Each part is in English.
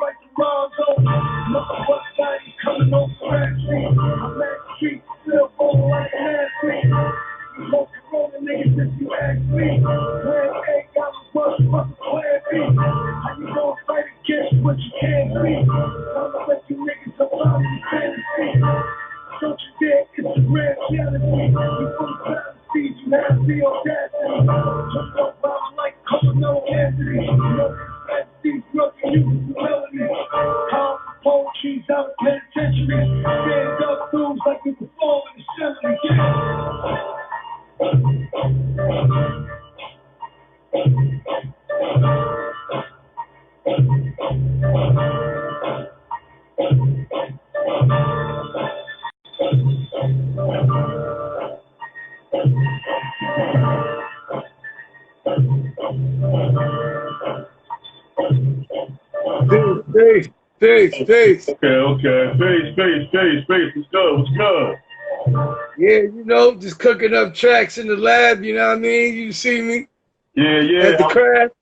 like Toronto. Motherfucker, I ain't coming on scratchy. I'm at the street, still falling like an athlete. You most corona niggas if you ask me. Plan A got me bust, fucking plan B. How you gonna fight against what you can't be? I'ma let you niggas alone in fantasy. Don't you dare Instagram jealousy. You full of fantasies, you have the audacity. Just don't vibe like Carmelo Anthony. You know fantasies, broken you with melodies. Calm poetry's out of penitentiary. Stand up dudes like you perform in assembly. Yeah. Peace. Okay. Peace. What's good? Yeah, you know, just cooking up tracks in the lab, you know what I mean? You see me? Yeah. At the craft.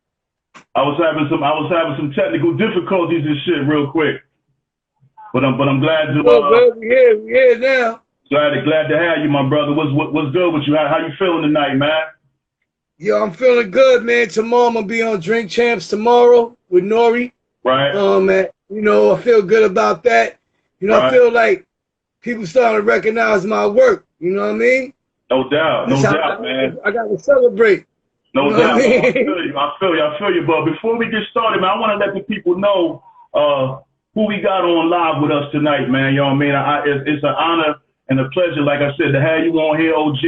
I was having some technical difficulties and shit real quick. But I'm glad to well, we here now. Glad to have you, my brother. What's good with you? How you feeling tonight, man? Yo, I'm feeling good, man. Tomorrow I'm gonna be on Drink Champs tomorrow with Nori. Right. Man, you know, I feel good about that. You know, right. I feel like people starting to recognize my work. You know what I mean? No doubt, man. I got to celebrate. No doubt. I feel you. But before we get started, man, I want to let the people know who we got on live with us tonight, man. You know what I mean? It's an honor and a pleasure, like I said, to have you on here, OG.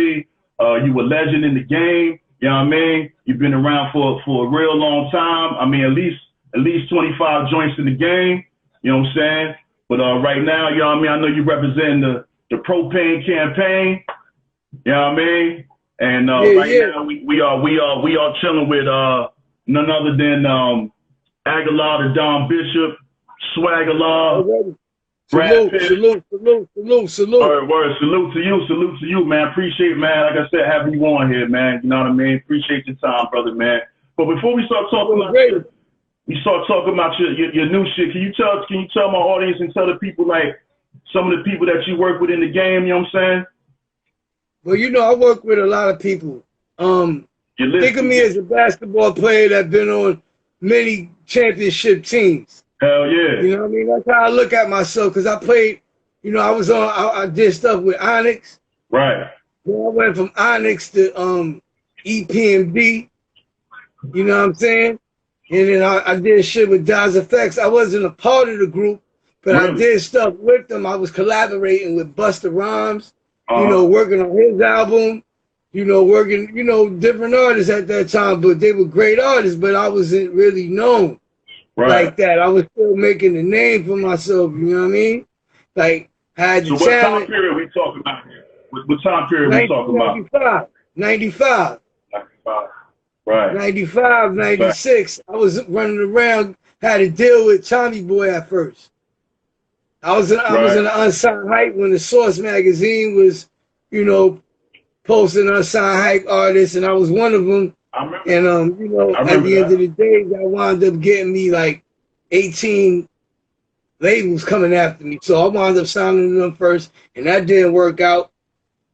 You a legend in the game. You know what I mean? You've been around for a real long time. I mean, at least 25 joints in the game. You know what I'm saying? But right now, you know what I mean? I know you represent the propane campaign. You know what I mean? And now we are chilling with none other than Agallah Don Bishop, Swagger. Salute. Word. Salute to you, man. Appreciate, man. Like I said, having you on here, man. You know what I mean? Appreciate your time, brother, man. But before we start talking about your new shit, can you tell my audience and tell the people, like, some of the people that you work with in the game, you know what I'm saying? Well, you know, I work with a lot of people. Think of me as a basketball player that's been on many championship teams. Hell yeah. You know what I mean? That's how I look at myself, because I played, you know, I did stuff with Onyx. Right. Then I went from Onyx to EPMD. You know what I'm saying? And then I did shit with Daz Effects. I wasn't a part of the group, but I did stuff with them. I was collaborating with Busta Rhymes, you know, working on his album, you know, working, you know, different artists at that time, but they were great artists, but I wasn't really known like that. I was still making a name for myself, you know what I mean? Like, I had the talent. What time period we talking about here? What time period we talking about? 95. Right. 95, 96. I was running around, had to deal with Tommy Boy at first. I was in the Unsigned Hype when the Source magazine was, you know, posting Unsigned Hype artists, and I was one of them. And you know, at the end of the day, that wound up getting me like 18 labels coming after me. So I wound up signing them first, and that didn't work out.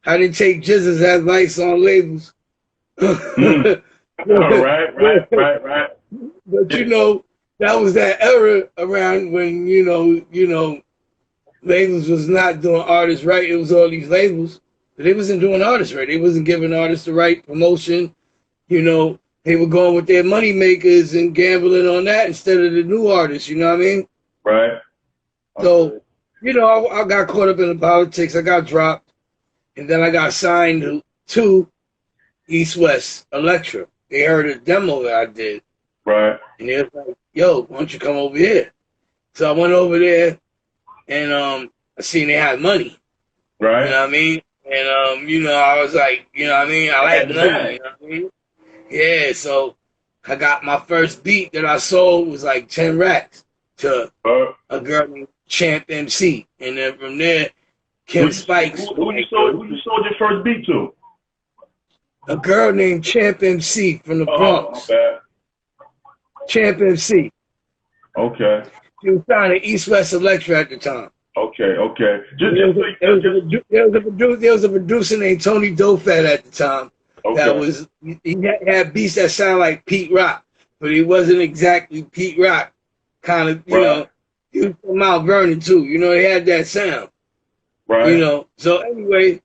I didn't take jizzes as lights on labels. Right. But you know, that was that era around when you know, labels was not doing artists right. It was all these labels, but they wasn't doing artists right. They wasn't giving artists the right promotion. You know, they were going with their money makers and gambling on that instead of the new artists. You know what I mean? Right. So, you know, I got caught up in the politics. I got dropped, and then I got signed to East West Electra. They heard a demo that I did. Right. And they was like, yo, why don't you come over here? So I went over there, and I seen they had money. Right. You know what I mean? And, you know, I was like, you know what I mean? I like money, you know what I mean? Yeah, so I got my first beat that I sold was like 10 racks to a girl named Champ MC. And then from there, Kim Spikes. Who you sold your first beat to? A girl named Champ MC from the Bronx. Bad. Champ MC. Okay. She was signed to East West Electra at the time. Okay. There was a producer named Tony Dofat at the time. Okay. That was, he had beats that sound like Pete Rock, but he wasn't exactly Pete Rock. Kind of, you know, he was from Mount Vernon too. You know, they had that sound. Right. You know, so anyway,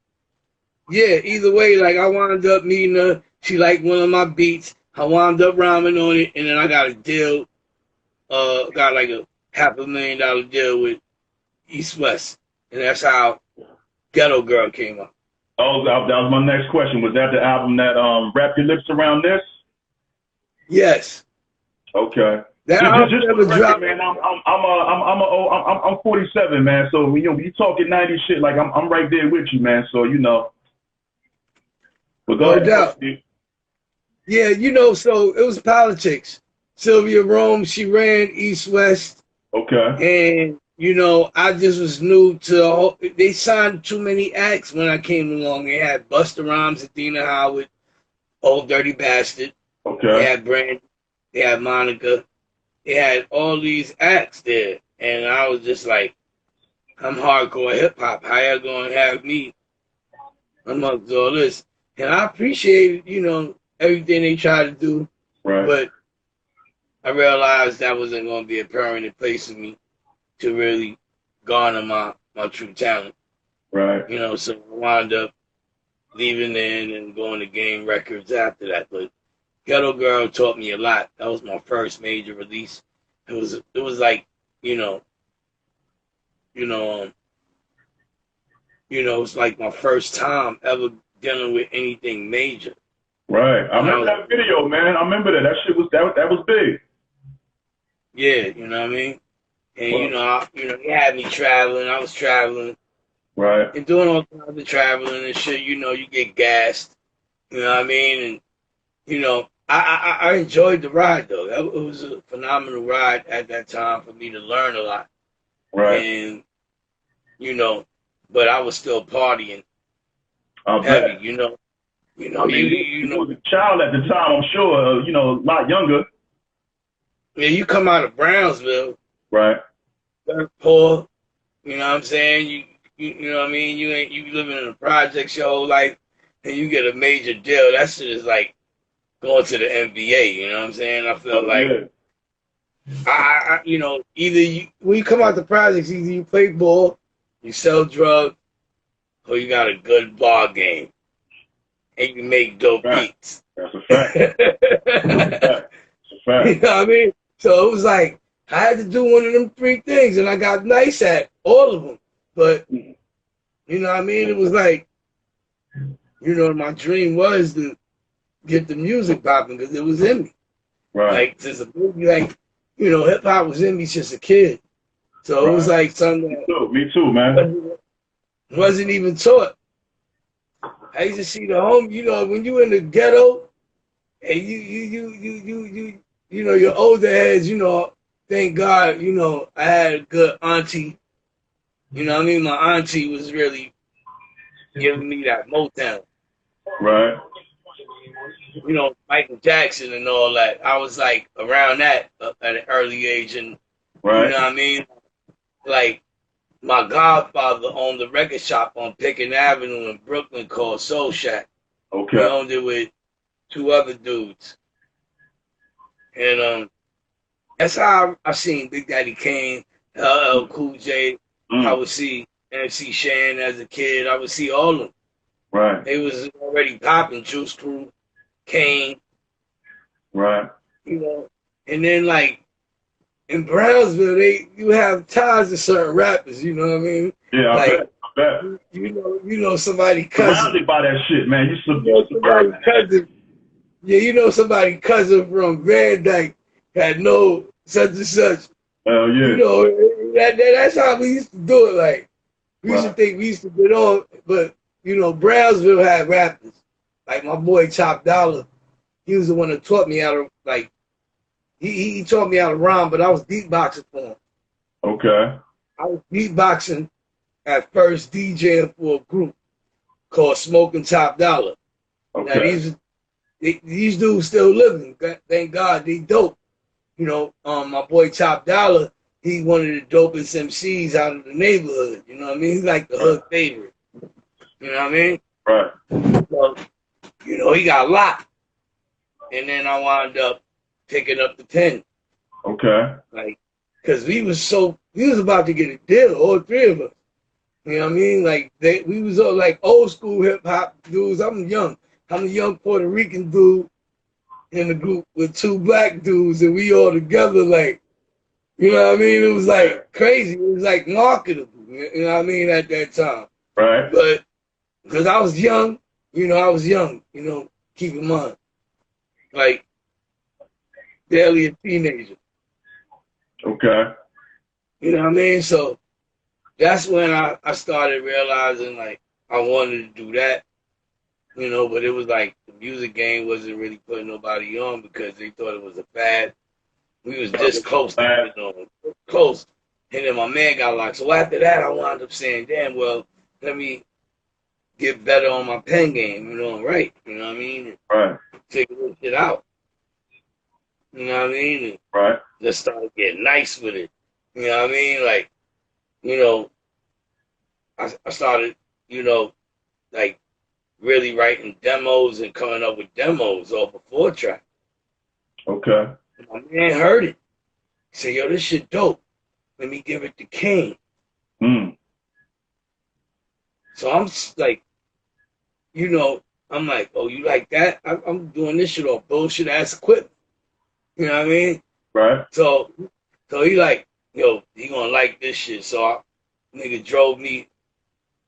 yeah, either way, like I wound up meeting her. She liked one of my beats. I wound up rhyming on it, and then I got a deal, got like a $500,000 deal with East West. And that's how Ghetto Girl came up. Oh, that was my next question. Was that the album that Wrap Your Lips Around This? Yes. Okay. That just for the record, man, I'm 47, man. So you know, when you talking 90 shit, like I'm right there with you, man. So you know. But go ahead. Doubt. Yeah, you know, so it was politics. Sylvia Rome, she ran East West. Okay. And you know, I just was new to the whole, they signed too many acts when I came along. They had Busta Rhymes, Athena Howard, Old Dirty Bastard. Okay. They had Brandy. They had Monica. They had all these acts there. And I was just like, I'm hardcore hip hop. How y'all gonna have me amongst all this? And I appreciated, you know, everything they tried to do. Right. But I realized that wasn't gonna be a permanent place for me to really garner my true talent. Right. You know, so I wound up leaving in and going to Game Records after that. But Ghetto Girl taught me a lot. That was my first major release. It was like, it's like my first time ever dealing with anything major. Right. I remember that video, man. I remember that. That shit was that was big. Yeah, you know what I mean? And he had me traveling. I was traveling. Right. And doing all kinds of traveling and shit, you know, you get gassed. You know what I mean? And you know, I enjoyed the ride though. It was a phenomenal ride at that time for me to learn a lot. Right. And you know, but I was still partying heavy, bet. you know. I mean, you was a child at the time, I'm sure, a lot younger. Yeah, you come out of Brownsville. Right. Dirt poor. You know what I'm saying? You know what I mean? You living in a project your whole life and you get a major deal. That shit is like going to the NBA, you know what I'm saying? I feel like I either when you come out the projects, either you play ball, you sell drugs, or you got a good bar game. And you make dope beats. That's a fact. That's a fact. You know what I mean? So it was like I had to do one of them three things, and I got nice at all of them. But you know what I mean? It was like, my dream was to get the music popping because it was in me. Right. Like since a baby, hip hop was in me since a kid. So it was like something that me too, man. Wasn't even taught. I used to see the home, when you in the ghetto and your older heads, thank God, I had a good auntie. You know what I mean? My auntie was really giving me that Motown. Right. Michael Jackson and all that. I was like around that at an early age. And right. You know what I mean? Like, my godfather owned a record shop on Pickens Avenue in Brooklyn called Soul Shack. Okay. He owned it with two other dudes. And that's how I seen Big Daddy Kane, LL Cool J. I would see MC Shan as a kid. I would see all of them. Right. They was already popping. Juice Crew, Kane. Right. And then like, in Brownsville, you have ties to certain rappers, you know what I mean? Yeah, I bet. You know somebody cousin. Surrounded by that shit, man. Somebody cousin. Yeah, somebody cousin from Van Dyke had no such and such. Hell yeah. That's how we used to do it. Like we used to think we used to get on, but Brownsville had rappers. Like my boy Chop Dollar, he was the one that taught me how to like. He taught me how to rhyme, but I was beatboxing for him. Okay. I was beatboxing at first, DJing for a group called Smoking Top Dollar. Okay. Now these dudes still living. Thank God they dope. My boy Top Dollar, he one of the dopest MCs out of the neighborhood. You know what I mean? He's like the hood favorite. You know what I mean? Right. So, you know, he got locked. And then I wound up picking up the pen. Okay. Like, because we was about to get a deal, all three of us. You know what I mean? Like, we was all like old school hip hop dudes. I'm young. I'm a young Puerto Rican dude in the group with two black dudes, and we all together, like, you know what I mean? It was like crazy. It was like marketable, you know what I mean, at that time. Right. But because I was young, you know, keep in mind. Like, barely a teenager. Okay. You know what I mean? So that's when I started realizing, like, I wanted to do that, you know, but it was like the music game wasn't really putting nobody on because they thought it was a fad. We was this close to it, you know, close. And then my man got locked. So after that, I wound up saying, damn, well, let me get better on my pen game, you know, right? You know what I mean? Right. Figure this shit out. You know what I mean? And right. Just start getting nice with it. You know what I mean? Like, you know, I started, you know, like really writing demos and coming up with demos off of 4-track. Okay. My man heard it. He said, yo, this shit dope. Let me give it to Kane. So I'm like, you know, I'm like, oh, you like that? I'm doing this shit off bullshit ass equipment. You know what I mean? Right. So he like, yo, he gonna like this shit. So nigga drove me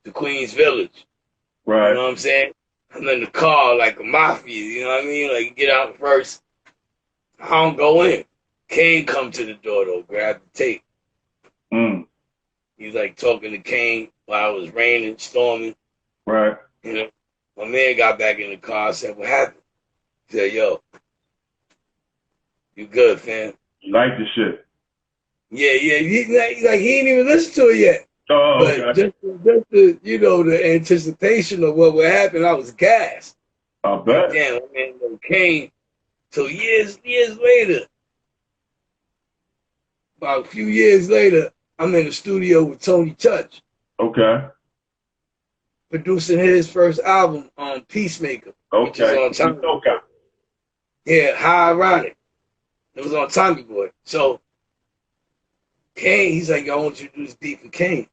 to Queens Village. Right. You know what I'm saying? I'm in the car like a mafia, you know what I mean? Like, get out first. I don't go in. Kane come to the door, though, grab the tape. He's like talking to Kane while it was raining, storming. Right. You know, my man got back in the car. I said, what happened? He said, yo, you good, fam? You like this shit? Yeah. He ain't even listened to it yet. Oh, but okay. just the, you know, the anticipation of what would happen, I was gassed. I bet. Damn, man, Kane. So years later, about a few years later, I'm in the studio with Tony Touch. Okay. Producing his first album on Peacemaker. Okay. Which is on Tommy. Okay. Yeah, how ironic. It was on Tommy Boy. So Kane, he's like, I want you to do this beat for Kane.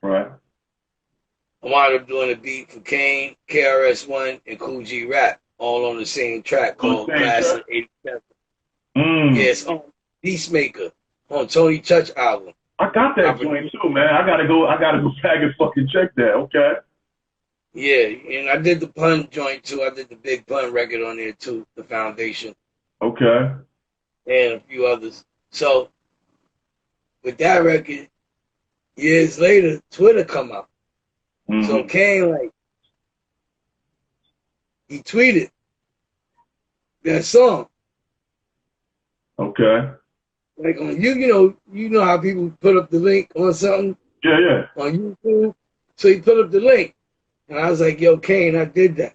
Right. I wound up doing a beat for Kane, KRS-One, and Cool G Rap, all on the same track called Classic 87. Yes, on Peacemaker, on Tony Touch album. I got that joint too, man. I gotta go back and fucking check that. Okay. Yeah, and I did the Pun joint too. I did the Big Pun record on there too, the Foundation. Okay. And a few others. So with that record, years later, Twitter come out. So Kane, like, he tweeted that song. Okay. Like on you know how people put up the link on something? Yeah. On YouTube. So he put up the link. And I was like, yo, Kane, I did that.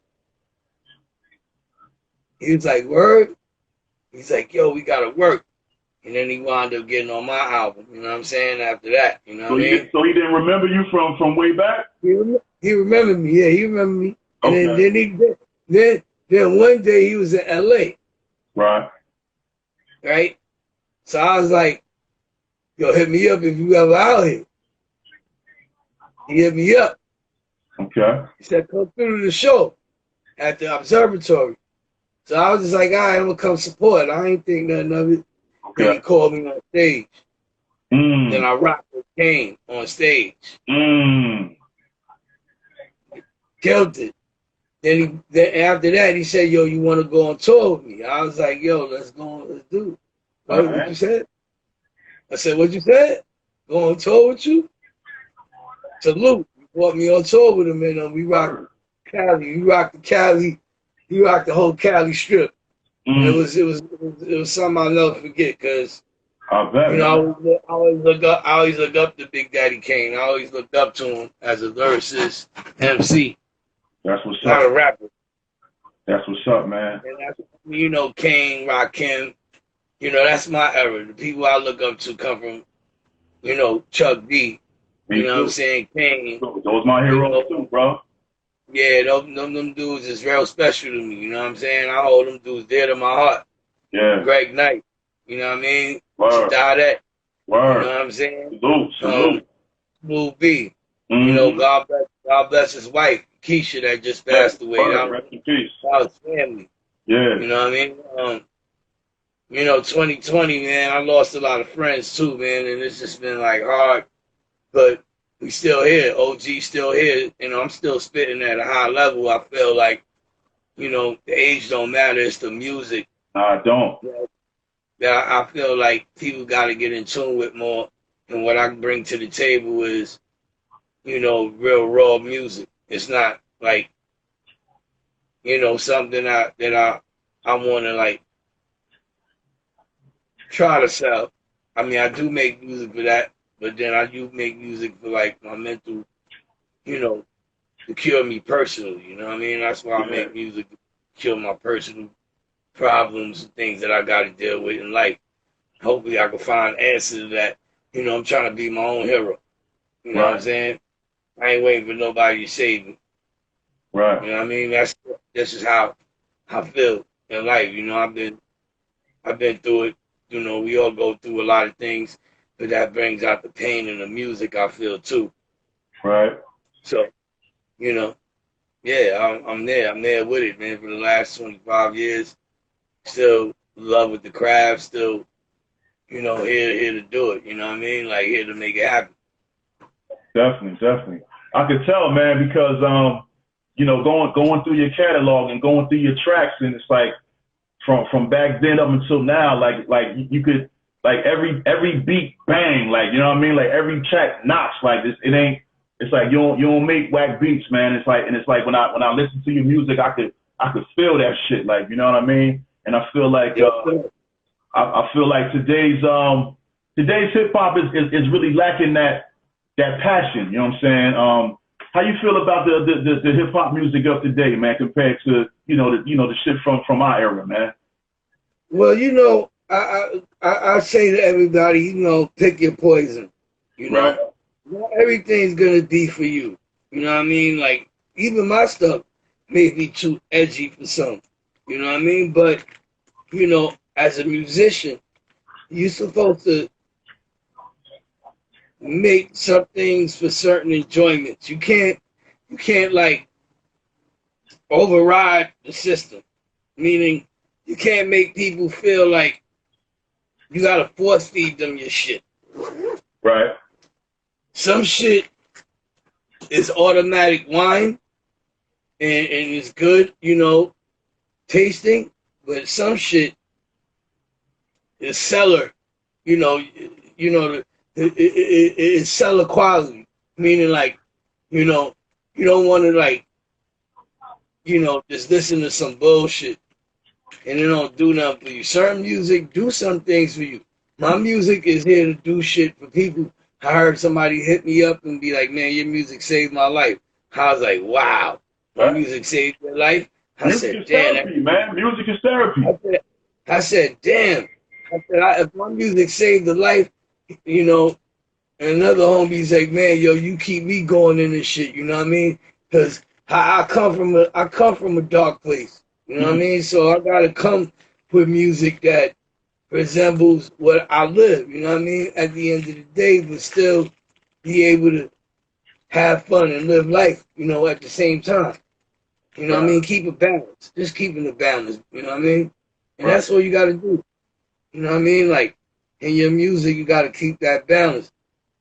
He was like, word? He's like, yo, we gotta work. And then he wound up getting on my album, you know what I'm saying, after that, you know what I mean? So he didn't remember you from way back? He remembered me, yeah, he remembered me. And Okay. then one day he was in LA. Right. So I was like, yo, hit me up if you ever out here. He hit me up. Okay. He said, come through to the show at the observatory. So I was just like, all right, I'm going to come support. I ain't think nothing of it. Okay. Then he called me on stage. Then I rocked with Kane on stage. Killed it. Then after that, he said, yo, you want to go on tour with me? I was like, yo, let's go, let's do it. What you said? I said, what you said? Go on tour with you? Salute. He brought me on tour with him, and we rocked Cali. He rocked the Cali. He rocked the whole Cali strip. It was something I'll never forget because I bet, you know, I always look up to Big Daddy Kane. I always looked up to him as a lyricist, MC. That's what's up. Not a rapper. That's what's up, man. And that's, you know, Kane, Rakim, You know, that's my era. The people I look up to come from, you know, Chuck D. You know what I'm saying? Kane. Those my heroes too, bro. Yeah, them dudes is real special to me. You know what I'm saying? I hold them dudes dear to my heart. Yeah. Greg Knight. You know what I mean? Word. That. Word. You know what I'm saying? Salute. Blue B. You know, God bless his wife, Keisha, that just passed away. Rest in peace. That was family. Yeah. You know what I mean? You know, 2020, man, I lost a lot of friends too, man, and it's just been like hard. But we still here. OG still here. You know, I'm still spitting at a high level. I feel like, you know, the age don't matter. It's the music. Nah, I don't. That I feel like people got to get in tune with more. And what I bring to the table is, you know, real raw music. It's not like, you know, something that I want to like try to sell. I mean, I do make music for that, but then I do make music for like my mental, you know, to cure me personally. You know what I mean? That's why I make music to cure my personal problems and things that I got to deal with in life. Hopefully, I can find answers to that. You know, I'm trying to be my own hero. You know what I'm saying? I ain't waiting for nobody to save me. Right. You know what I mean? That's just how I feel in life. You know, I've been through it. You know, we all go through a lot of things, but that brings out the pain in the music, I feel, too. Right. So, you know, yeah, I'm there. I'm there with it, man, for the last 25 years. Still in love with the craft, still, you know, here to do it. You know what I mean? Like, here to make it happen. Definitely. I could tell, man, because, you know, going through your catalog and going through your tracks, and it's like, from back then up until now, like you could, like every beat bang, like, you know what I mean, like every track knocks, like it's like you don't make whack beats, man. It's like when I listen to your music, I could feel that shit, like, you know what I mean. And I feel like I feel like today's hip hop is really lacking that passion. You know what I'm saying? How you feel about the hip hop music of today, man, compared to the shit from our era, man? Well, you know, I say to everybody, you know, pick your poison. You know, right. Not everything's gonna be for you. You know what I mean? Like, even my stuff may be too edgy for some. You know what I mean? But, you know, as a musician, you're supposed to make some things for certain enjoyments. You can't like override the system. Meaning, you can't make people feel like you gotta force feed them your shit. Right. Some shit is automatic wine and it's good, you know, tasting, but some shit is cellar, it's cellar quality. Meaning, like, you know, you don't want to, like, you know, just listen to some bullshit and it don't do nothing for you. Certain music do some things for you. My music is here to do shit for people. I heard somebody hit me up and be like, man, your music saved my life. I was like, wow, my music saved your life? I said, damn. Therapy, man. Music is therapy. I said, damn. I said, if my music saved the life, you know, and another homie's like, man, yo, you keep me going in this shit, you know what I mean? Because I come from a dark place, you know what I mean? So I gotta come with music that resembles what I live, you know what I mean? At the end of the day, but still be able to have fun and live life, you know, at the same time. You know what I mean? Keep it balanced. Just keeping it balanced, you know what I mean? And that's what you gotta do. You know what I mean? Like, in your music, you gotta keep that balance.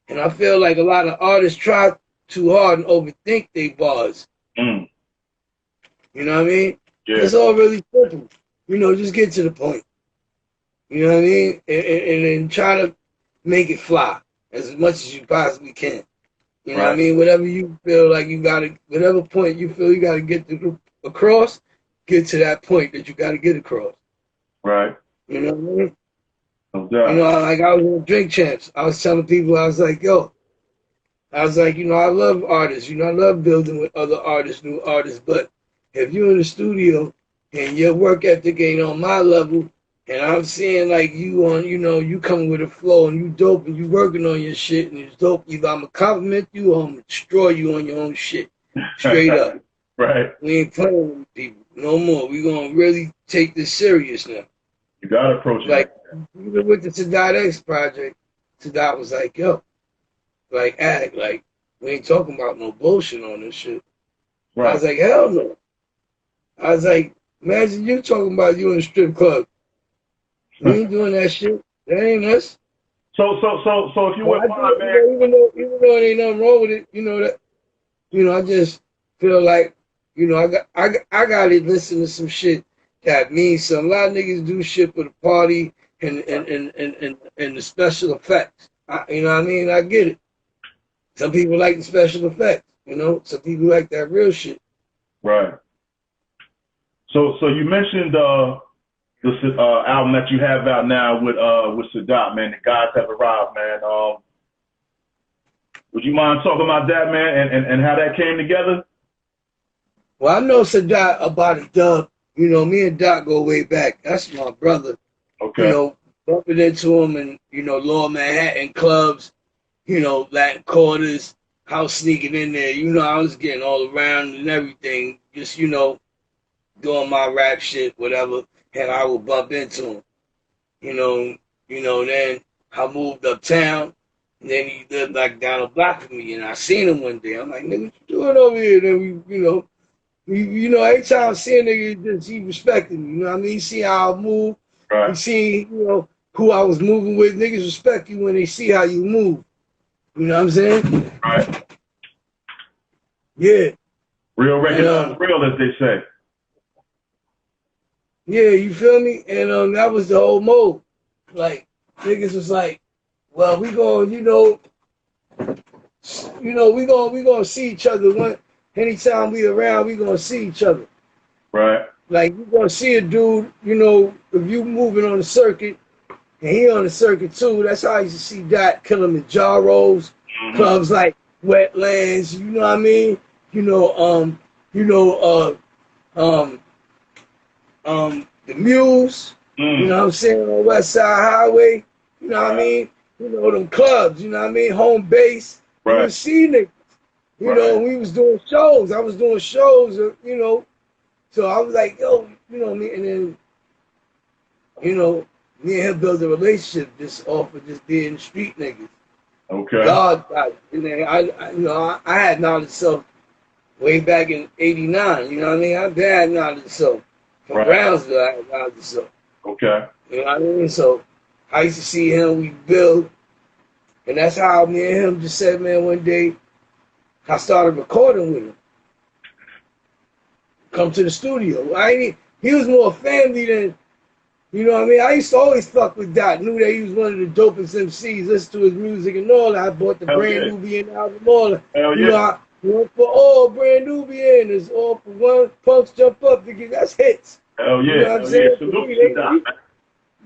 And I feel like a lot of artists try too hard and overthink their bars. You know what I mean? Yeah. It's all really simple. You know, just get to the point. You know what I mean? And then try to make it fly as much as you possibly can. You know what I mean? Whatever you feel like you gotta, whatever point you feel you gotta get across, get to that point that you gotta get across. Right. You know what I mean? Okay. You know, like I was in Drink Champs. I was telling people, I was like, yo, I was like, you know, I love artists. You know, I love building with other artists, new artists. But if you're in the studio and your work ethic ain't on my level And I'm seeing like you on, you know, you coming with a flow and you dope and you working on your shit and it's dope. Either I'm gonna compliment you or I'm gonna destroy you on your own shit. Straight up. Right. We ain't playing with people no more. We gonna really take this serious now. You gotta approach it like even with the Sadat X project, Sadat was like, yo, like act like we ain't talking about no bullshit on this shit. Right. I was like, hell no. I was like, imagine you talking about you in a strip club. We ain't doing that shit. That ain't us. So if you were fine, man. Even though there ain't nothing wrong with it, you know that. You know, I just feel like, you know, I got to listen to some shit that means something. A lot of niggas do shit for the party and the special effects. You know what I mean? I get it. Some people like the special effects. You know, some people like that real shit. Right. So you mentioned this album that you have out now with Sadat, man. The Gods Have Arrived, man. Would you mind talking about that, man, and how that came together? Well, I know Sadat about a dub. You know, me and Doc go way back. That's my brother. Okay. You know, bumping into him in, you know, Lower Manhattan clubs, you know, Latin quarters, house sneaking in there. You know, I was getting all around and everything. Just, you know, doing my rap shit, whatever, and I would bump into him. You know, then I moved uptown, and then he lived like down the block from me, and I seen him one day. I'm like, nigga, what you doing over here? Then you know, every time I see a nigga, he respected me. You know what I mean? He see how I move. Right. He see, you know, who I was moving with. Niggas respect you when they see how you move. You know what I'm saying? Right. Yeah. Real record, real, as they say. Yeah, you feel me? And that was the whole mode. Like, niggas was like, well, we gonna, we gonna see each other. Anytime we around, we gonna see each other. Right. Like, you gonna see a dude, you know, if you moving on the circuit, and he on the circuit too. That's how I used to see Dot kill him in Jarros, clubs like Wetlands, you know what I mean? The Muse, you know what I'm saying, on West Side Highway, you know what I mean? You know, them clubs, you know what I mean? Home base. Right. You would see niggas. You know, we was doing shows. I was doing shows, you know. So I was like, yo, you know me, and then, you know, me and him built a relationship just off of just being street niggas. Okay. God, and then I had knowledge of self way back in '89. You know what I mean? I had knowledge of self. From Brownsville, I had knowledge of self. Okay. You know what I mean? So I used to see him, we build, and that's how me and him just said, man, one day I started recording with him. Come to the studio. He was more family than, you know what I mean? I used to always fuck with Dot. Knew that he was one of the dopest MCs, listened to his music and all that. I bought the Brand Nubian album, all that. You know, I went for all Brand Nubian. It's all for one. Punks jump up to get, that's hits. Hell yeah. You know what I'm saying?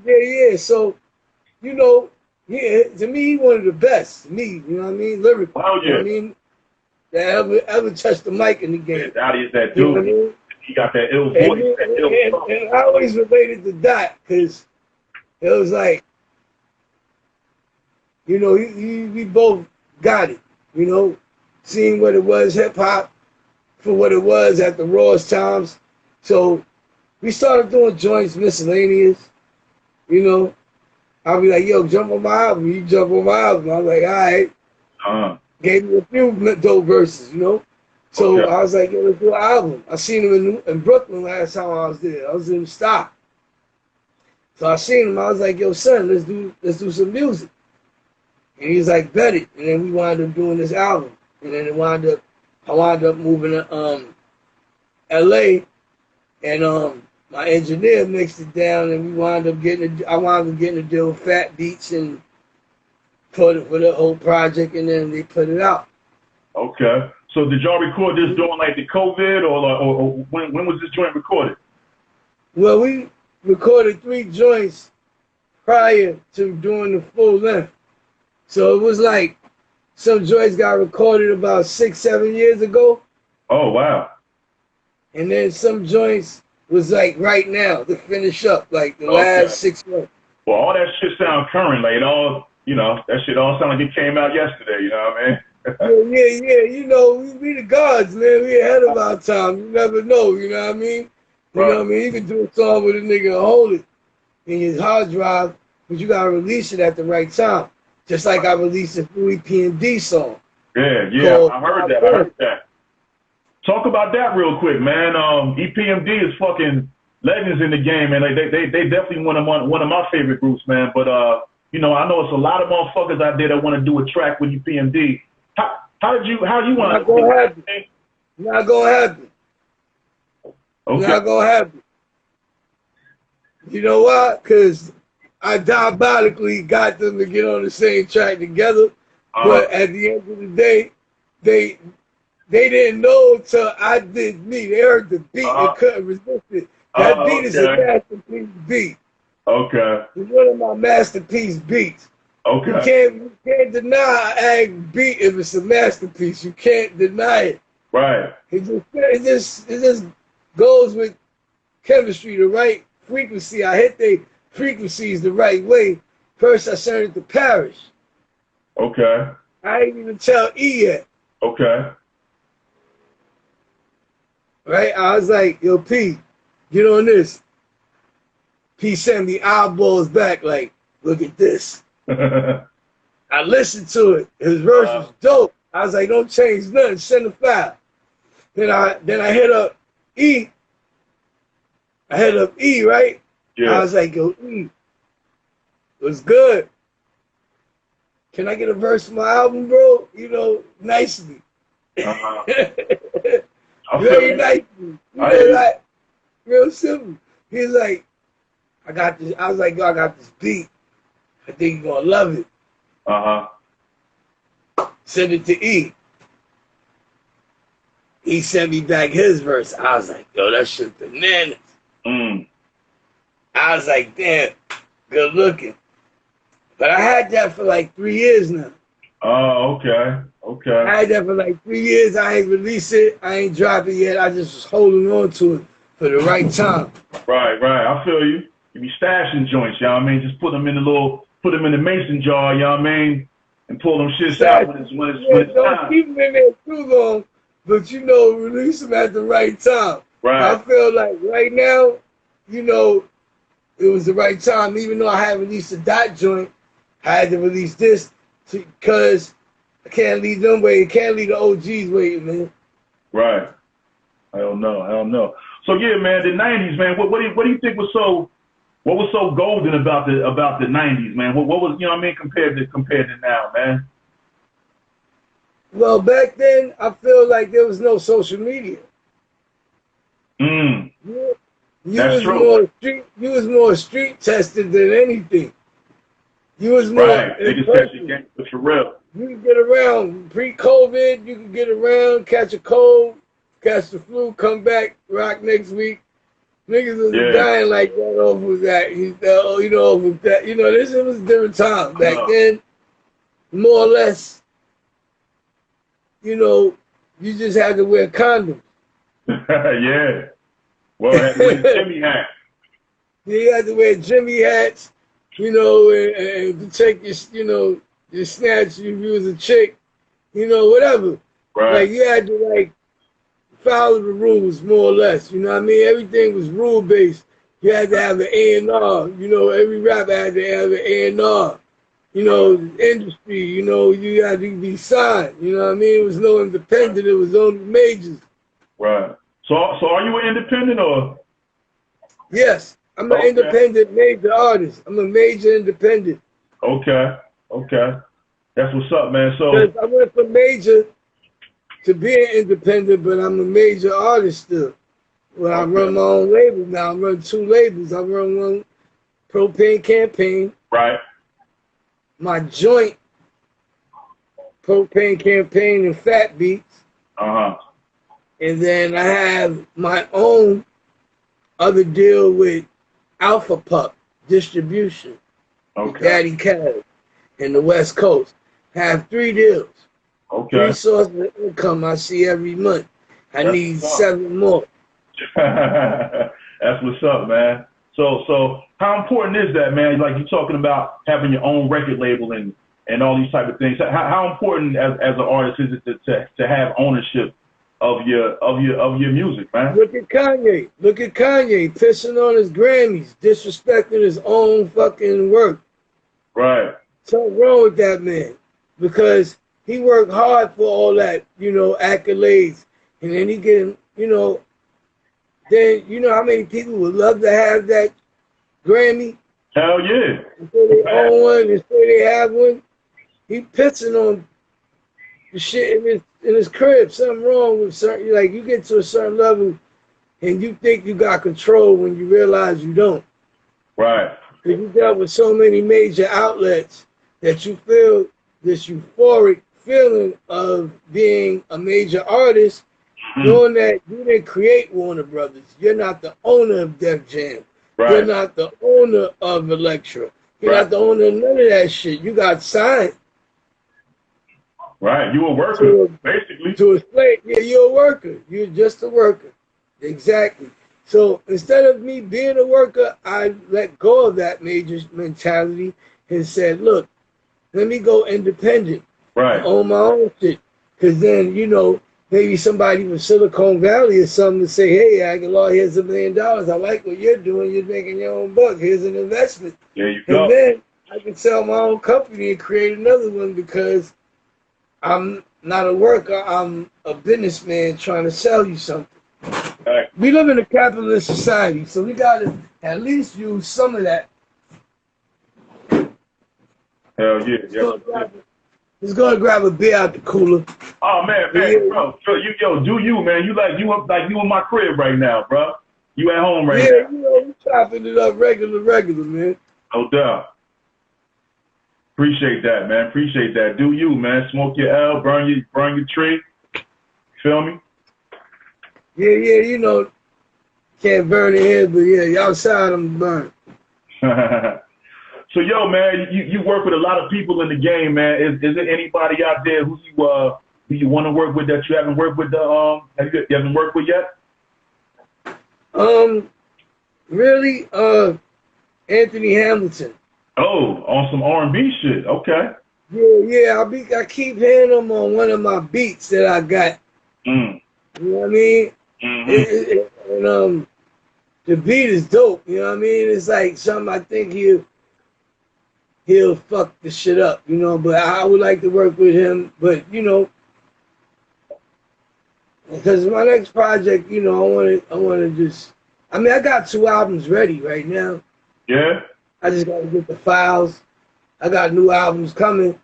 Yeah. So, you know, to me, he one of the best. Me, you know what I mean? Lyrically. Hell yeah. You know what I mean? That ever touched the mic in the game. That is that dude. You know what I mean? He got that ill voice. And I always related to Dot because it was like, you know, we both got it. You know, seeing what it was, hip hop, for what it was at the rawest times. So we started doing joints, miscellaneous. You know, I'll be like, yo, jump on my album. You jump on my album. I'm like, all right. Gave me a few dope verses, you know. So I was like, yo, let's do an album. I seen him in Brooklyn last time I was there. I was in the stock. So I seen him. I was like, yo, son, let's do some music. And he was like, bet it. And then we wound up doing this album. And then I wound up moving to LA, and my engineer mixed it down, and I wound up getting a deal with Fat Beats and for the whole project, and then they put it out. Okay. So did y'all record this during like the COVID, or when was this joint recorded? Well, we recorded 3 joints prior to doing the full length. So it was like some joints got recorded about 6-7 years ago. Oh, wow. And then some joints was like right now to finish up, like the last 6 months. Well, all that shit sound current, like it all, you know, that shit all sound like it came out yesterday. You know what I yeah. mean? You know, we the gods, man. We ahead of our time. You never know. You know what I mean? You know what I mean? You can do a song with a nigga and hold it in his hard drive, but you gotta release it at the right time. Just like I released a free EPMD song. Yeah, I heard that. Talk about that real quick, man. EPMD is fucking legends in the game, man. Like they definitely one of my favorite groups, man. But you know, I know it's a lot of motherfuckers out there that want to do a track with EPMD. How you want to? Not gonna happen. Not gonna happen. Okay. Not gonna happen. You know why? Because I diabolically got them to get on the same track together, but at the end of the day, they didn't know until I did me. They heard the beat and couldn't resist it. That beat is a masterpiece beat. Okay. It's one of my masterpiece beats. Okay. You can't deny an ag beat if it's a masterpiece. You can't deny it. Right. It just goes with chemistry, the right frequency. I hit the frequencies the right way. First, I sent it to Paris. Okay. I ain't even tell E yet. Okay. Right? I was like, yo, P, get on this. P sent me eyeballs back, like, look at this. I listened to it. His verse was dope. I was like, don't change nothing. Send a file. Then I hit up E. I hit up E, right? Yeah. I was like, yo, E, what's good? Can I get a verse for my album, bro? You know, nicely. Very nicely. You know, like, real simple. He's like, I got this. I was like, yo, I got this beat. I think you're gonna love it. Send it to E. He sent me back his verse. I was like, yo, that shit bananas. I was like, damn, good looking. But I had that for like 3 years now. Oh, okay. Okay. I had that for like 3 years. I ain't released it. I ain't dropped it yet. I just was holding on to it for the right time. Right. I feel you. You be stashing joints, you know what I mean? Just put them in the mason jar, you know what I mean? And pull them shits out when it's don't time. Keep them in there too long, but you know, release them at the right time. Right. I feel like right now, you know, it was the right time. Even though I had released a dot joint, I had to release this because I can't leave them waiting. Can't leave the OGs waiting, man. Right. I don't know. So yeah, man, the '90s, man. What do you think was so golden about the '90s, man? What was, you know what I mean, compared to now, man? Well, back then, I feel like there was no social media. That's true. You was more street tested than anything. You was more for real. You could get around pre-COVID. You could get around, catch a cold, catch the flu, come back, rock next week. Niggas was dying like that over that. You know, over that. You know, this was a different time back then. More or less, you know, you just had to wear condoms. Yeah. Well, had to wear Jimmy hats. Yeah, you had to wear Jimmy hats, you know, and to take your, you know, your snatch if you was a chick, you know, whatever. Right. Like, you had to, like, follow the rules, more or less. You know what I mean? Everything was rule-based. You had to have an A&R. You know, every rapper had to have an A&R. You know, industry, you know, you had to be signed. You know what I mean? It was no independent. It was only majors. Right. So are you an independent or? Yes. I'm an independent major artist. I'm a major independent. Okay. That's what's up, man. So I went from major to being independent, but I'm a major artist still. Well, I run my own label now. I run 2 labels. I run one, Propane Campaign. Right. My joint, Propane Campaign and Fat Beats. And then I have my own other deal with Alpha Pup Distribution. Daddy Cash in the West Coast. Have 3 deals. 3 sources of income I see every month. I need 7 more. Hey That's what's up, man. So how important is that, man? Like you talking about having your own record label and all these type of things. How important as an artist is it to have ownership of your music, man? Look at Kanye. Look at Kanye pissing on his Grammys, disrespecting his own fucking work. Right. Something wrong with that man because he worked hard for all that, accolades, and then he get, then you know how many people would love to have that Grammy? Hell yeah. Until they own one, until they have one. He pissing on the shit in his crib. Something wrong with certain, like you get to a certain level and you think you got control when you realize you don't. Right. Because you dealt with so many major outlets that you feel this euphoric feeling of being a major artist, knowing that you didn't create Warner Brothers. You're not the owner of Def Jam. Right. You're not the owner of Elektra. You're not the owner of none of that shit. You got signed. Right. You a worker, basically. To a slave. Yeah, you're a worker. You're just a worker. Exactly. So instead of me being a worker, I let go of that major mentality and said, look, let me go independent. Right. Own my own shit. Because then, maybe somebody from Silicon Valley or something to say, hey, Agallah, here's $1 million. I like what you're doing. You're making your own buck. Here's an investment. There you go. And then I can sell my own company and create another one because I'm not a worker. I'm a businessman trying to sell you something. Right. We live in a capitalist society, so we got to at least use some of that. Hell yeah. Let's go and grab a beer out the cooler. Oh man, bro, do you, man? You in my crib right now, bro. You at home right now? Yeah, we chopping it up regular, man. No doubt. Appreciate that, man. Appreciate that. Do you, man? Smoke your L, burn your tree. Feel me? Yeah, can't burn it here, but yeah, outside I'm burn. So yo, man, you work with a lot of people in the game, man. Is there anybody out there who you want to work with that you haven't worked with? You haven't worked with yet? Really, Anthony Hamilton. Oh, on some R&B shit. Okay. Yeah. I keep hearing him on one of my beats that I got. You know what I mean? Mm-hmm. And the beat is dope. You know what I mean? It's like something I think he'll fuck the shit up, but I would like to work with him. But, because my next project, I want to just, I got 2 albums ready right now. Yeah. I just got to get the files. I got new albums coming,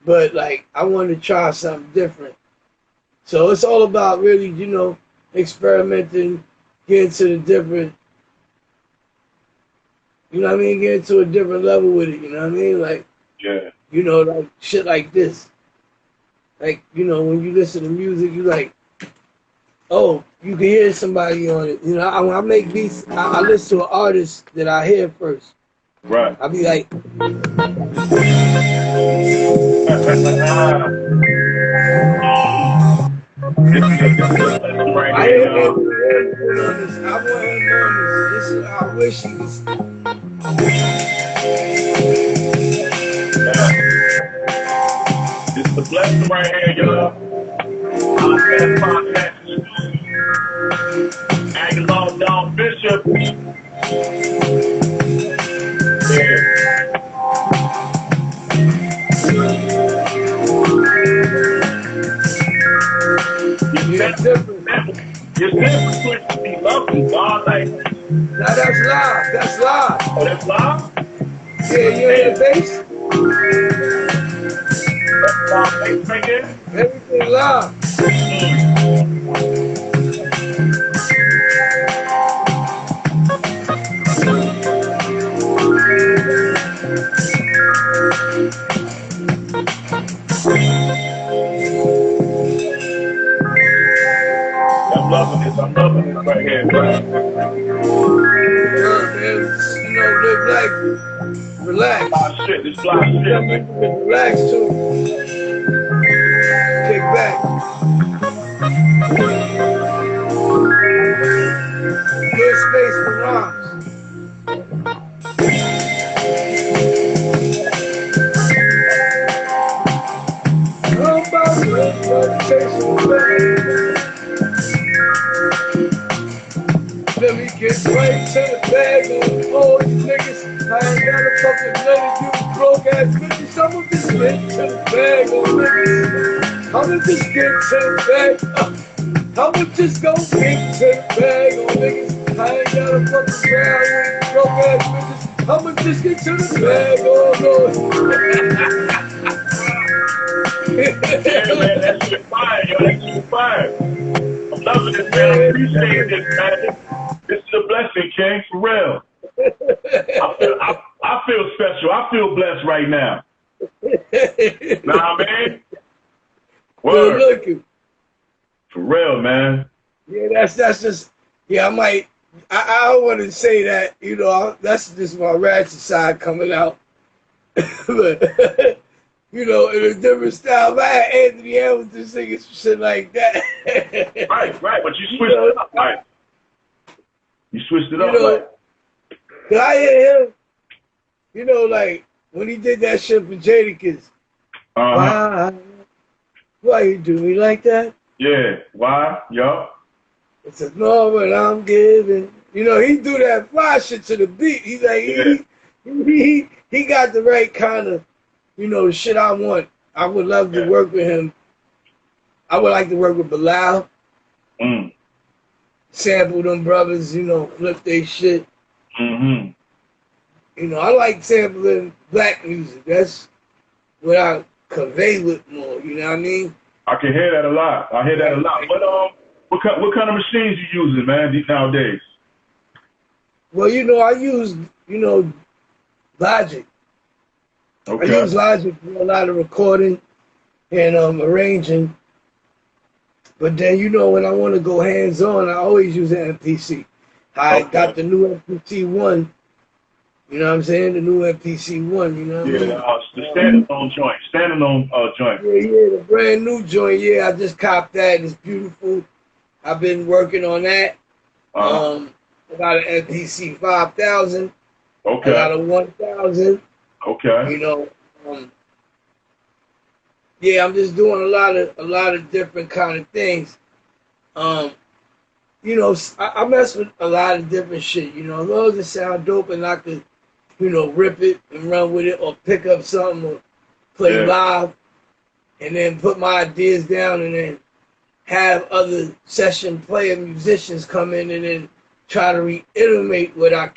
but I want to try something different. So it's all about really, experimenting, getting to the different, getting to a different level with it, you know what I mean? Yeah. Shit like this. When you listen to music, you oh, you can hear somebody on it. I make beats, I listen to an artist that I hear first. Right. I'll be like, I wish he was. This is the blessing right here, y'all. Agallah Don Bishop. Your sample switch to be lovely, dog. Now that's live. That's live. Oh, that's live? Yeah, you hear the bass? That's live bass right there? Everything live. I'm loving this right here, bro. Relax. Fly shit, this fly shit, man. Relax too. Kick back. Good space for rhymes. I'm about to chasing the bag. Let me get right to the bag on all you niggas. I ain't got a fucking letter, you broke ass bitches. I'ma just get to the bag on niggas. I'ma just get to the bag. I'ma just go get to the bag on niggas. I ain't got a fucking round with broke ass bitches. I'ma just get to the bag on Lord. Yeah, man, that shit fire, yo. That shit fire. I'm loving this, man. I appreciate this, man. This is a blessing, King, for real. I feel special. I feel blessed right now. Nah, man. Word. Good looking. For real, man. Yeah, that's just, yeah, I don't want to say that, you know, that's just my ratchet side coming out. But, you know, in a different style. If I had Anthony Hamilton singing some shit like that. Right, but you switched it up, right? You switched it up, right? Cause I hear him, you know, like, when he did that shit for Jadakiss. Why you do me like that? Yeah, why? Yo. It's a moment I'm giving. You know, he do that fly shit to the beat. He's like, he got the right kind of, you know, shit I want. I would love to work with him. I would like to work with Bilal. Sample them brothers, you know, flip they shit. You know, I like sampling black music. That's what I convey with more, you know what I mean? I can hear that a lot. I hear that a lot. But what kind of machines you using, man, nowadays? Well, you know, I use, you know, Logic. Okay. I use Logic for a lot of recording and arranging. But then, you know, when I want to go hands-on, I always use an MPC. I got the new MPC-1. You know what I'm saying? The new MPC-1, you know what I mean? The standalone joint. Standalone joint. Yeah, the brand new joint. Yeah, I just copped that. It's beautiful. I've been working on that. I got an MPC 5000. Okay. I got a 1000. Okay. You know, yeah, I'm just doing a lot of different kind of things. You know, I mess with a lot of different shit. You know, as long as it sound dope and I could, you know, rip it and run with it or pick up something or play live and then put my ideas down and then have other session player musicians come in and then try to reiterate what I'm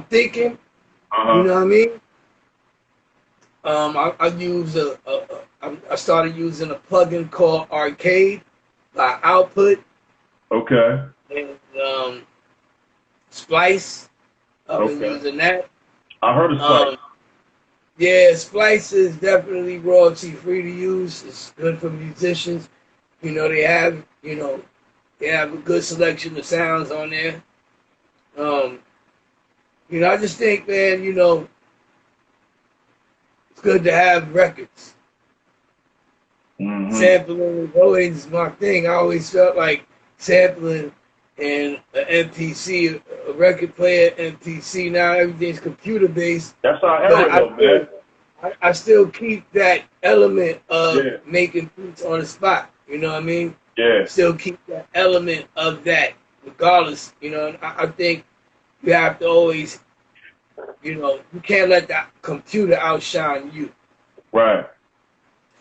thinking. You know what I mean? I started using a plugin called Arcade by Output. Okay. And Splice. I've been using that. I heard of Splice. Yeah, Splice is definitely royalty free to use. It's good for musicians. You know, they have a good selection of sounds on there. You know, I just think, man, you know, it's good to have records. Sampling is always my thing. I always felt like sampling and an MPC, a record player, MPC. Now everything's computer based. That's our era, man. I still keep that element of making beats on the spot. You know what I mean? Yeah. Still keep that element of that, regardless. You know, I think you have to always, you know, you can't let that computer outshine you. Right.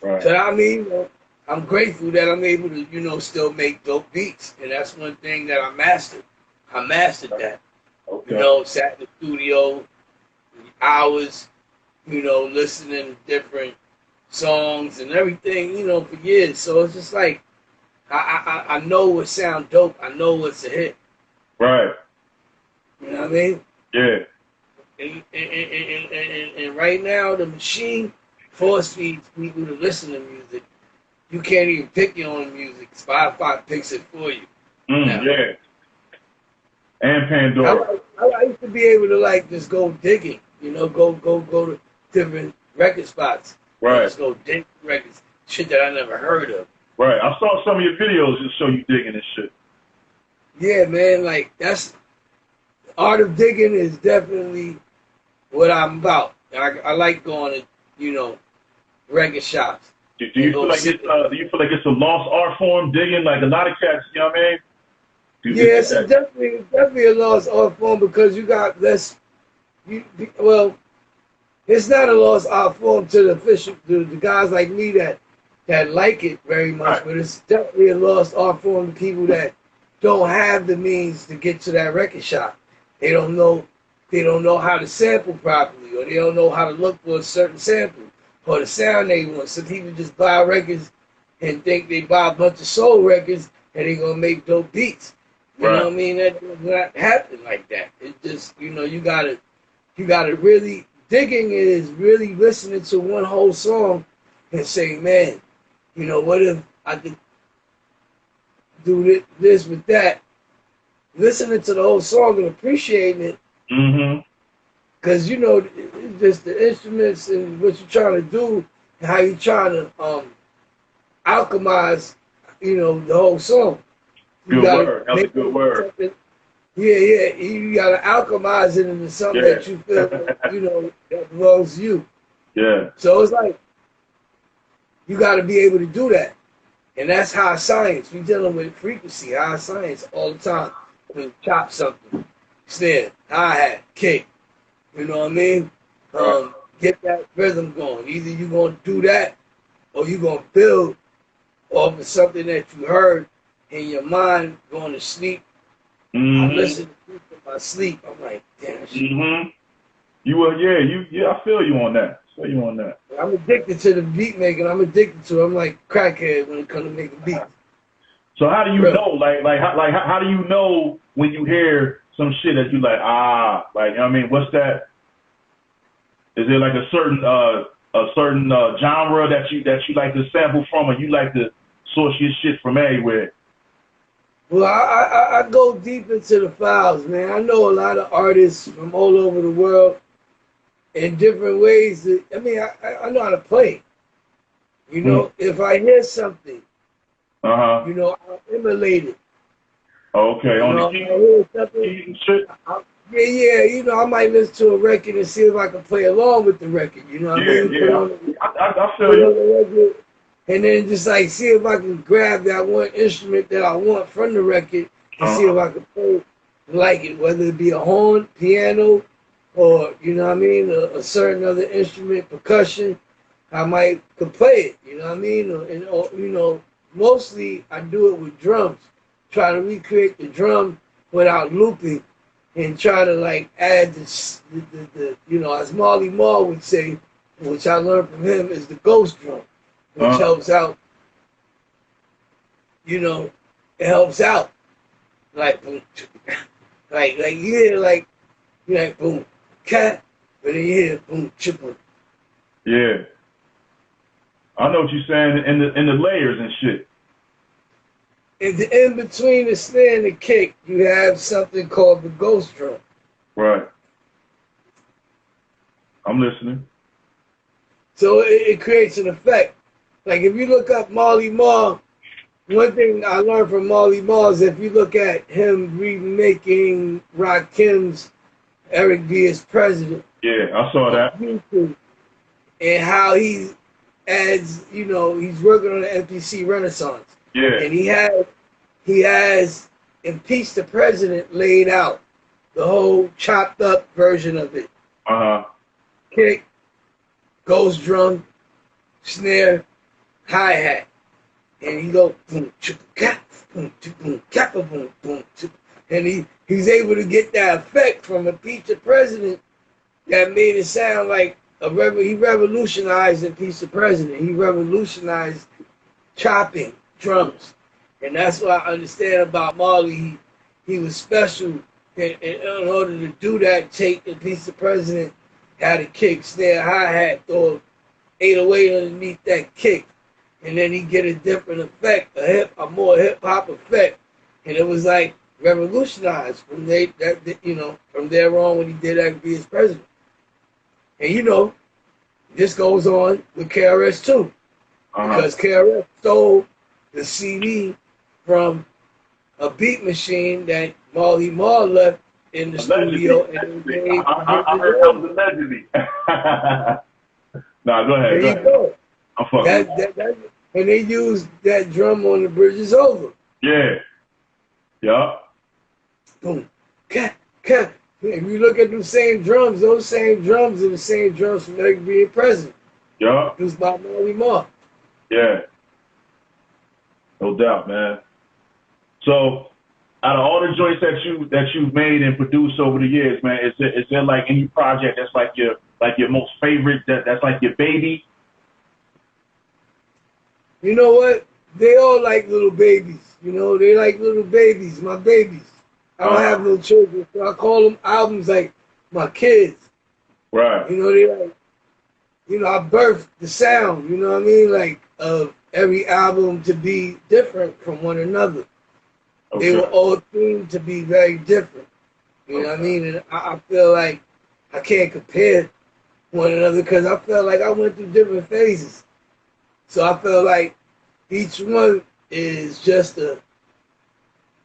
So I mean, you know, I'm grateful that I'm able to, you know, still make dope beats, and that's one thing that I mastered. I mastered that. Okay. You know, sat in the studio hours, you know, listening to different songs and everything, you know, for years. So it's just like I know what sound dope. I know what's a hit. Right. You know what I mean? Yeah. And right now, the machine force feeds people to listen to music. You can't even pick your own music. Spotify picks it for you. Yeah. And Pandora. I used to be able to like just go digging, you know, go to different record spots. Right. Just go dig records, shit that I never heard of. Right. I saw some of your videos that show you digging and shit. Yeah, man. Like that's art of digging is definitely what I'm about. I like going to, you know, record shops. Do you feel like it's a lost art form, digging? Like a lot of cats, you know what I mean? Yeah, it's definitely a lost art form because you got less. Well, it's not a lost art form to the guys like me that like it very much, Right. but it's definitely a lost art form to people that don't have the means to get to that record shop. They don't know how to sample properly, or they don't know how to look for a certain sample or the sound they want. So people just buy records and think they buy a bunch of soul records and they're gonna make dope beats. You know what I mean? That does not happen like that. It just, you know, you gotta really, digging is really listening to one whole song and saying, man, you know, what if I could do this with that? Listening to the whole song and appreciating it. Mm-hmm. Because, you know, it's just the instruments and what you're trying to do and how you're trying to alchemize, you know, the whole song. Good word. That's a good word. Yeah, you got to alchemize it into something that you feel, you know, that belongs to you. Yeah. So it's like, you got to be able to do that. And that's high science. We're dealing with frequency, high science all the time. We chop something, snare, hi-hat, kick. You know what I mean? Get that rhythm going. Either you're going to do that or you're going to build off of something that you heard in your mind going to sleep. Mm-hmm. I listen to music in my sleep. I'm like, damn shit. Mm-hmm. I feel you on that. I'm addicted to the beat making. I'm addicted to it. I'm like crackhead when it comes to making beats. So how do you know? How do you know when you hear some shit that you like? Like, you know what I mean, what's that? Is there like a certain genre that you like to sample from, or you like to source your shit from everywhere? Well, I go deep into the files, man. I know a lot of artists from all over the world in different ways. I mean, I know how to play. You know, if I hear something, you know, I'll emulate it. Okay, you on know, the I hear something, shit. Yeah, you know, I might listen to a record and see if I can play along with the record. You know what I mean? I feel you. And then just like see if I can grab that one instrument that I want from the record and see if I can play like it, whether it be a horn, piano, or, you know what I mean, a certain other instrument, percussion. I might could play it, you know what I mean? Or, you know, mostly I do it with drums, try to recreate the drum without looping and try to like add the you know, as Marley Marl would say, which I learned from him, is the ghost drum, which helps out, you know, it helps out. Like boom, like you hear like boom, cat, but then you hear boom, chipper. Yeah. I know what you're saying in the layers and shit. In between the snare and the kick, you have something called the ghost drum. Right. I'm listening. So it creates an effect. Like if you look up Marley Marl, one thing I learned from Marley Marl is if you look at him remaking Rakim's Eric B. as President. Yeah, I saw that. And how he adds, you know, he's working on the MPC Renaissance. Yeah. And he has Impeach the President laid out, the whole chopped up version of it. Kick, ghost drum, snare, hi-hat. And he go boom, chip, cap, boom, chip, boom, cap, boom, boom, chip. And he's able to get that effect from Impeach the President that made it sound like he revolutionized Impeach the President. He revolutionized chopping drums. And that's what I understand about Marley. He was special. In order to do that, take Impeach the President, had a kick, snare, hi-hat, throw 808 underneath that kick. And then he get a different effect, a more hip-hop effect. And it was like revolutionized from from there on when he did that be his president. And you know, this goes on with KRS too. Because KRS stole the CD from a beat machine that Marley Marl left in the Allegedly. studio and they made I heard that was allegedly. Nah, go ahead. There you go. I'm fucking. And they used that drum on The Bridge Is Over. Yeah. Yeah. Boom. Cat. If you look at those same drums are the same drums from Eric Being Present. Yeah. Used by Marley Mark. Yeah. No doubt, man. So, out of all the joints that you've made and produced over the years, man, is there like any project that's like your most favorite, that's like your baby? You know what? They all like little babies. You know, they like little babies, my babies. I don't have no children, so I call them albums like my kids. Right. You know, they like, you know, I birthed the sound, you know what I mean? Like, of every album to be different from one another. Okay. They were all themed to be very different. You know what I mean? And I feel like I can't compare one another because I felt like I went through different phases. So I feel like each one is just a,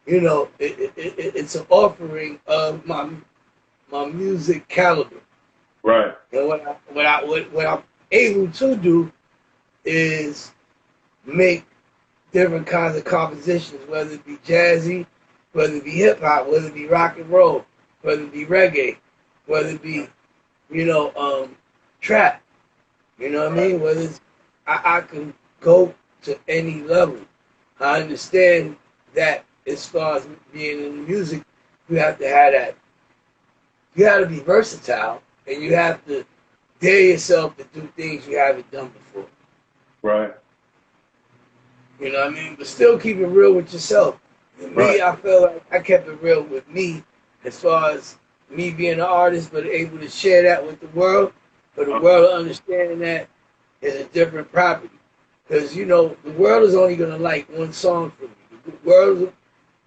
you know, it's an offering of my music caliber. Right. And what I'm able to do is make different kinds of compositions, whether it be jazzy, whether it be hip hop, whether it be rock and roll, whether it be reggae, whether it be, you know, trap. You know what I mean? Whether it's, I can go to any level. I understand that as far as being in the music, you have to have that. You have to be versatile, and you have to dare yourself to do things you haven't done before. Right. You know what I mean? But still keep it real with yourself. And me, I feel like I kept it real with me as far as me being an artist, but able to share that with the world, for the world understanding that is a different property. Because, you know, the world is only going to like one song from you. The world,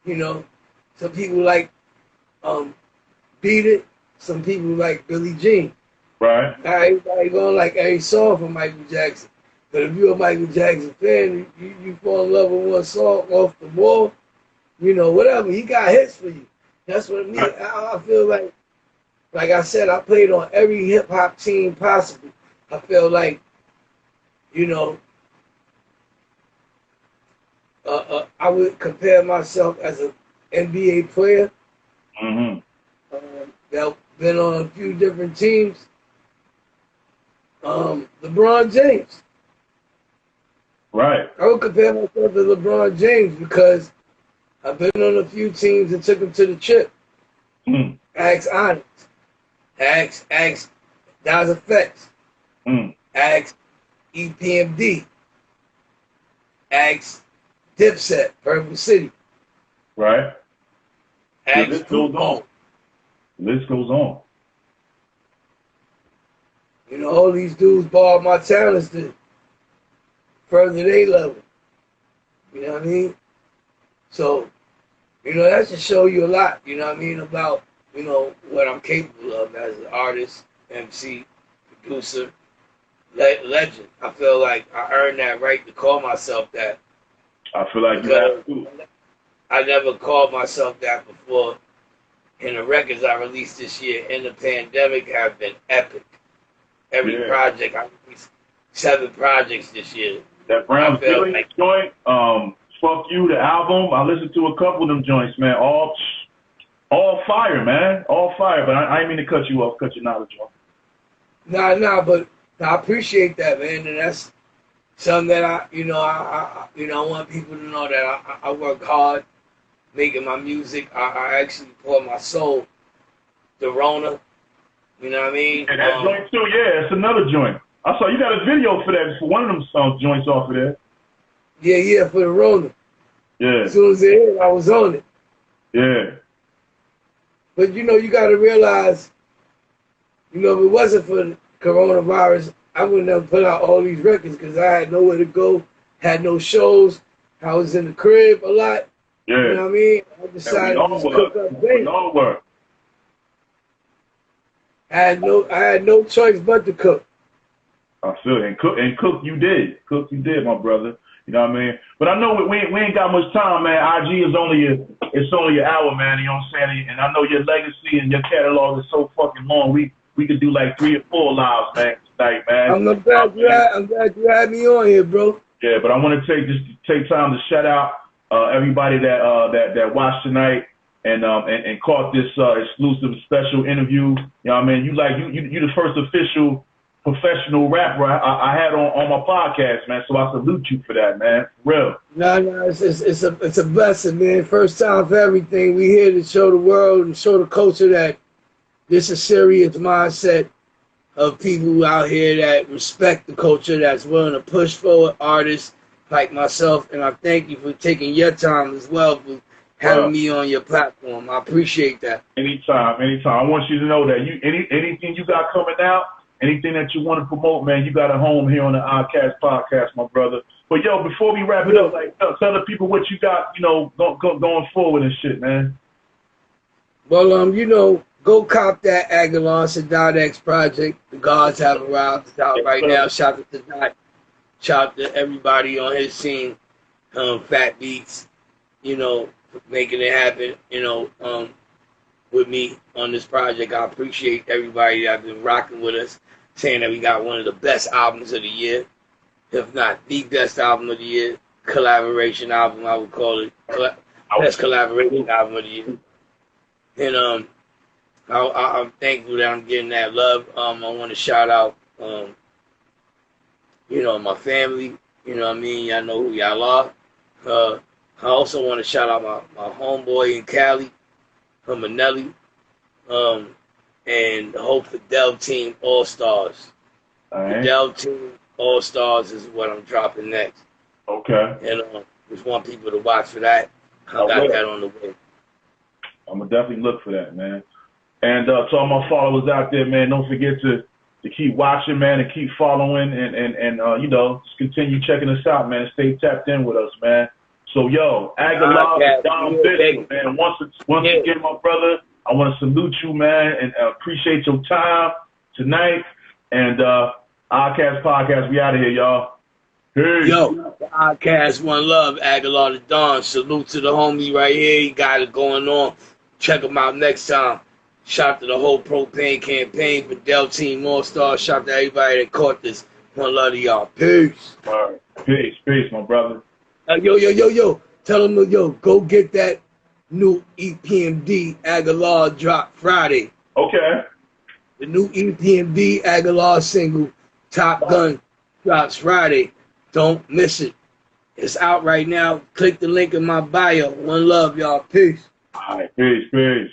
you know, some people like Beat It, some people like Billie Jean. Right. Everybody going to like every song from Michael Jackson. But if you're a Michael Jackson fan, you fall in love with one song off the wall, you know, whatever. He got hits for you. That's what I mean. I feel like I said, I played on every hip-hop team possible. I feel like, you know, I would compare myself as an NBA player that been on a few different teams. LeBron James. Right. I would compare myself to LeBron James because I've been on a few teams that took him to the chip. Ask Onyx. Ask Nas Effects. Ask EPMD. Ask Dipset, Purple City. Right. Ask The list goes on. The list goes on. You know, all these dudes borrowed my talents to further their level. You know what I mean? So, you know, that should show you a lot, you know what I mean, about, you know, what I'm capable of as an artist, MC, producer, legend. I feel like I earned that right to call myself that. I feel like you have to. I never called myself that before. And the records I released this year in the pandemic have been epic. Every project, I released 7 projects this year. That Brown Philly joint, Fuck You, the album, I listened to a couple of them joints, man. All fire, man. All fire. But I didn't mean to cut you off, cut your knowledge off. Nah, but I appreciate that, man. And that's something that I want people to know that I work hard making my music. I actually pour my soul to Rona. You know what I mean? And that joint too, yeah, it's another joint. I saw you got a video for that, for one of them joints off of there. Yeah, for the Rona. Yeah. As soon as it hit, I was on it. Yeah. But you know, you got to realize, you know, if it wasn't for the coronavirus, I wouldn't have put out all these records because I had nowhere to go, had no shows. I was in the crib a lot. Yeah. You know what I mean? I decided to just cook up things. I had no choice but to cook. I feel it. And cook you did. Cook you did, my brother. You know what I mean? But I know we ain't got much time, man. IG is only an hour, man. You know what I'm saying? And I know your legacy and your catalog is so fucking long. We could do like 3 or 4 lives, man, tonight, man. I'm glad you had me on here, bro. Yeah, but I want to take time to shout out everybody that watched tonight and caught this exclusive special interview. You know what I mean? You the first official professional rapper I had on my podcast, man. So I salute you for that, man. For real. No, it's a blessing, man. First time for everything. We here to show the world and show the culture that this is a serious mindset of people out here that respect the culture, that's willing to push forward artists like myself. And I thank you for taking your time as well for having me on your platform. I appreciate that. Anytime. I want you to know that anything you got coming out, anything that you want to promote, man, you got a home here on the Oddcast podcast, my brother. But yo, before we wrap it up, tell the people what you got, going forward and shit, man. Well, go cop that Agallah Don X project. The gods have arrived. It's out right now. Shout out to Dot. Shout out to everybody on his scene. Fat Beats, for making it happen, with me on this project. I appreciate everybody that's been rocking with us, saying that we got one of the best albums of the year, if not the best album of the year. Collaboration album, I would call it. Best collaboration album of the year. And I'm thankful that I'm getting that love. I want to shout out, my family. You know what I mean? Y'all know who y'all are. I also want to shout out my homeboy in Cali, Manelli, and the Hope for Del Team All Stars. Right. The Del Team All Stars is what I'm dropping next. Okay. And just want people to watch for that. I got that on the way. I'm gonna definitely look for that, man. And to all my followers out there, man, don't forget to keep watching, man, and keep following, and just continue checking us out, man. Stay tapped in with us, man. So, yo, Agallah Don Bishop, man. Once again, my brother, I want to salute you, man, and appreciate your time tonight. And Oddcast Podcast, we out of here, y'all. Peace. Yo, Oddcast, one love, Agallah Don. Salute to the homie right here. He got it going on. Check him out next time. Shout out to the whole propane campaign for Del Team All Stars. Shout out to everybody that caught this. One love to y'all. Peace. All right. Peace, my brother. Yo. Tell them, go get that new EPMD Agallah drop Friday. Okay. The new EPMD Agallah single, Top Gun, drops Friday. Don't miss it. It's out right now. Click the link in my bio. One love, y'all. Peace. All right. Peace.